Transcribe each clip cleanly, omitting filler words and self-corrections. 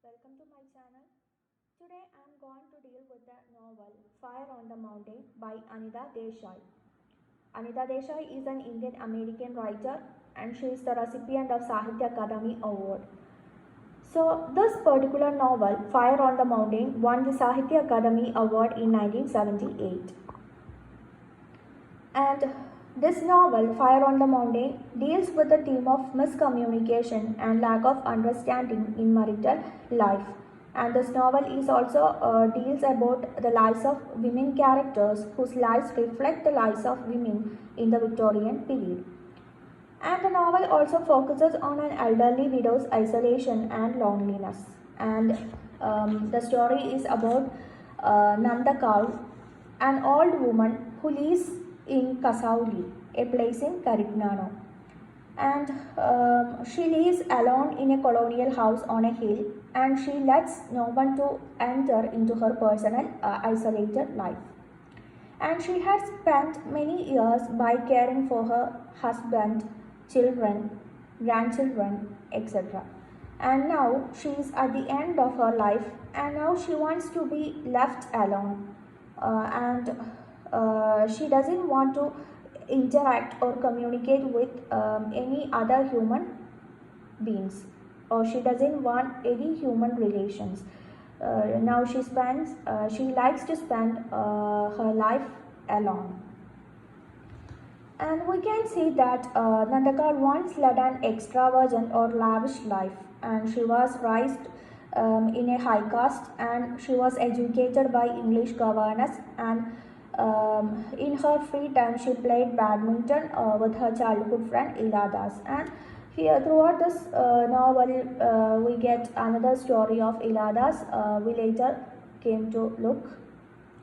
welcome to my channel. Today I am going to deal with the novel Fire on the Mountain by Anita Desai. Anita Desai is an Indian American writer and she is the recipient of Sahitya Akademi Award. So, this particular novel, Fire on the Mountain, won the Sahitya Akademi Award in 1978. And this novel, Fire on the Mountain, deals with the theme of miscommunication and lack of understanding in marital life. And this novel is also deals about the lives of women characters whose lives reflect the lives of women in the Victorian period. And the novel also focuses on an elderly widow's isolation and loneliness. And the story is about Nanda Kaur, an old woman who lives in Kasauli, a place in Karignano. And she lives alone in a colonial house on a hill, and she lets no one to enter into her personal isolated life. And she has spent many years by caring for her husband, children, grandchildren, etc. And now she is at the end of her life, and now she wants to be left alone. And she doesn't want to interact or communicate with any other human beings, or she doesn't want any human relations. Now she likes to spend her life alone. And we can see that Nandakar once led an extravagant or lavish life, and she was raised in a high caste, and she was educated by English governess, and in her free time she played badminton with her childhood friend Iladas. And here throughout this novel we get another story of Iladas. We later came to look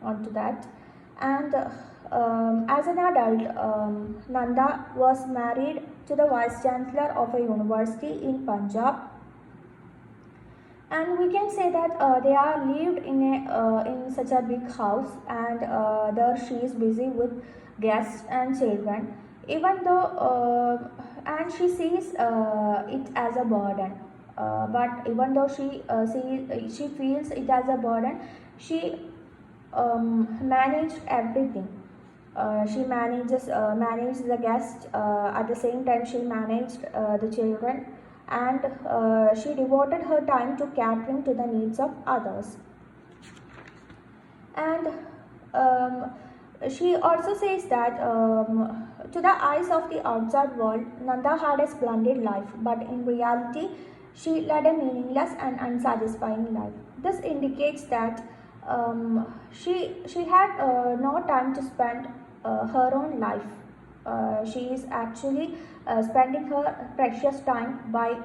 onto that. And as an adult, Nanda was married to the vice chancellor of a university in Punjab, and we can say that they are lived in such a big house, and there she is busy with guests and children, even though and she sees it as a burden. But even though she feels it as a burden, she managed everything. She managed the guests. At the same time, she managed the children, and she devoted her time to catering to the needs of others. And she also says that to the eyes of the outside world, Nanda had a splendid life, but in reality, she led a meaningless and unsatisfying life. This indicates that she had no time to spend her own life. She is actually spending her precious time by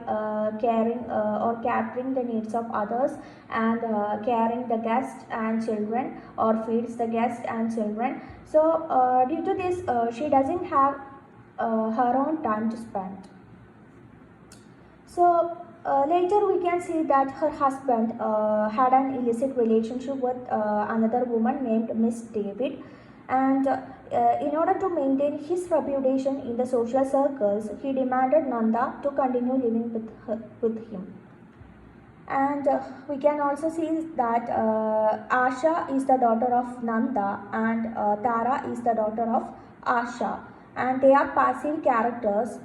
caring or catering the needs of others, and caring the guests and children, or feeds the guests and children. So due to this she doesn't have her own time to spend. So later we can see that her husband had an illicit relationship with another woman named Miss David, and in order to maintain his reputation in the social circles, he demanded Nanda to continue living with him. And we can also see that Asha is the daughter of Nanda, and Tara is the daughter of Asha, and they are passive characters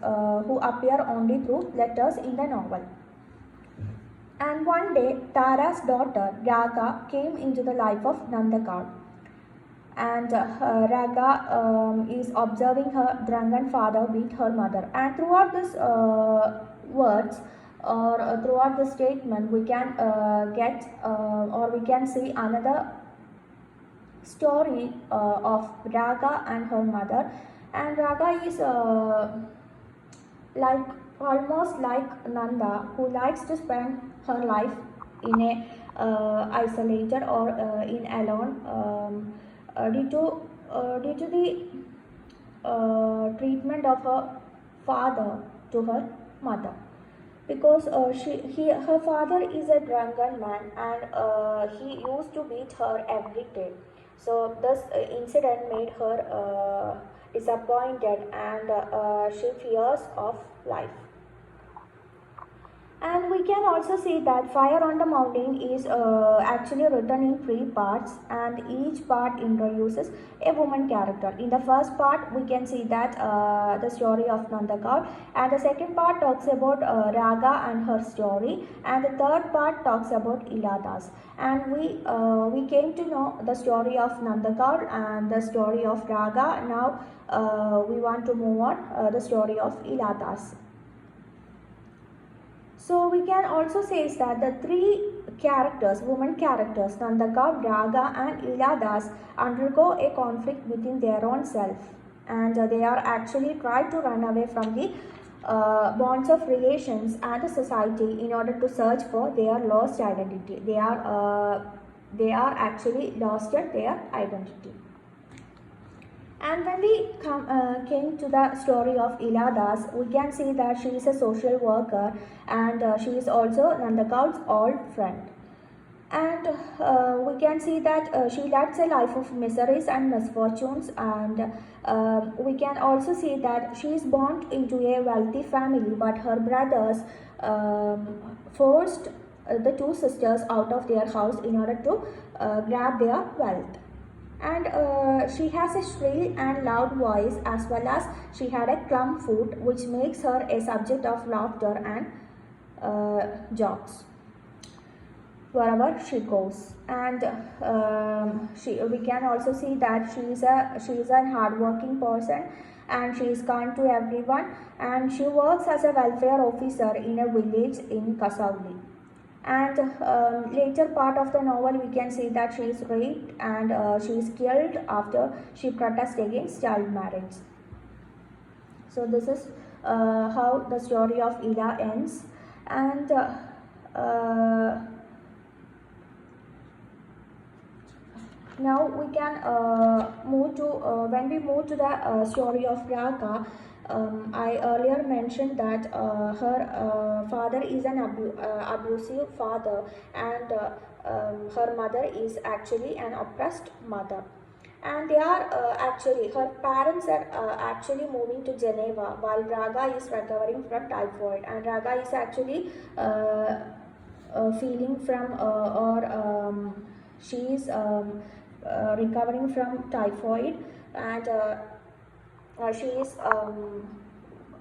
who appear only through letters in the novel. And one day, Tara's daughter Raga came into the life of Nandakar, and Raga is observing her drunken father beat her mother. And throughout this words, or throughout the statement, we can get or we can see another story of Raga and her mother. And Raga is like almost like Nanda, who likes to spend her life in a isolated or in alone, due to the treatment of her father to her mother, because her father is a drunken man, and he used to beat her every day. So this incident made her disappointed, and she fears of life. And we can also see that Fire on the Mountain is actually written in three parts, and each part introduces a woman character. In the first part, we can see that the story of Nandakar, and the second part talks about Raga and her story, and the third part talks about Iladas. And we came to know the story of Nandakar and the story of Raga. Now we want to move on the story of Iladas. So we can also say that the three characters, women characters, Nandaka, Raga and Iladas, undergo a conflict within their own self, and they are actually try to run away from the bonds of relations and the society in order to search for their lost identity. They are actually lost at their identity. And when we came to the story of Iladas, we can see that she is a social worker, and she is also Nandakaul's old friend. And we can see that she leads a life of miseries and misfortunes, and we can also see that she is born into a wealthy family, but her brothers forced the two sisters out of their house in order to grab their wealth. And she has a shrill and loud voice, as well as she had a clump foot, which makes her a subject of laughter and jokes wherever she goes. And we can also see that she is a hardworking person, and she is kind to everyone, and she works as a welfare officer in a village in Kasauli. And later part of the novel, we can see that she is raped, and she is killed after she protests against child marriage. So this is how the story of Ila ends. And now we can move to when we move to the story of Raga. I earlier mentioned that her father is an abusive father, and her mother is actually an oppressed mother. And they are actually, her parents are actually moving to Geneva while Raga is recovering from typhoid, and Raga is actually feeling from she is recovering from typhoid, and she is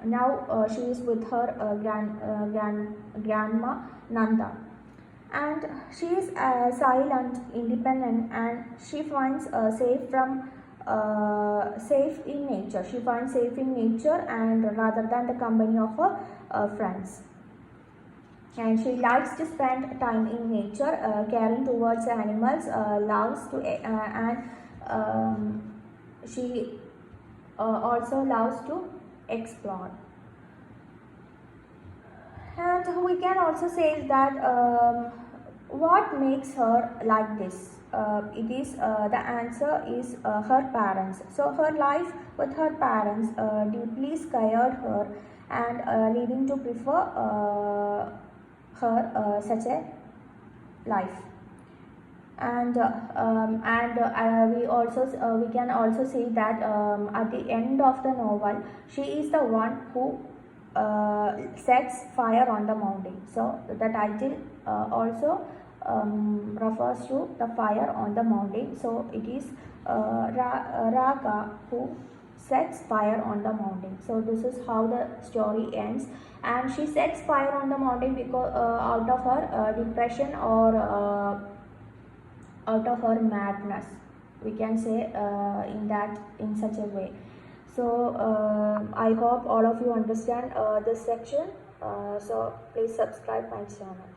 now she is with her grandma Nanda, and she is silent, independent, and she finds safe in nature. She finds safe in nature, and rather than the company of her friends. And she likes to spend time in nature, caring towards animals, loves to and she also loves to explore. And we can also say that what makes her like this? It is the answer is her parents. So her life with her parents deeply scared her, and leading to prefer her such a life. And we can also see that at the end of the novel, she is the one who sets fire on the mountain. So the title also refers to the fire on the mountain. So it is Raga who sets fire on the mountain. So this is how the story ends, and she sets fire on the mountain because out of her depression, or out of her madness, we can say in such a way. So I hope all of you understand this section. So please subscribe my channel.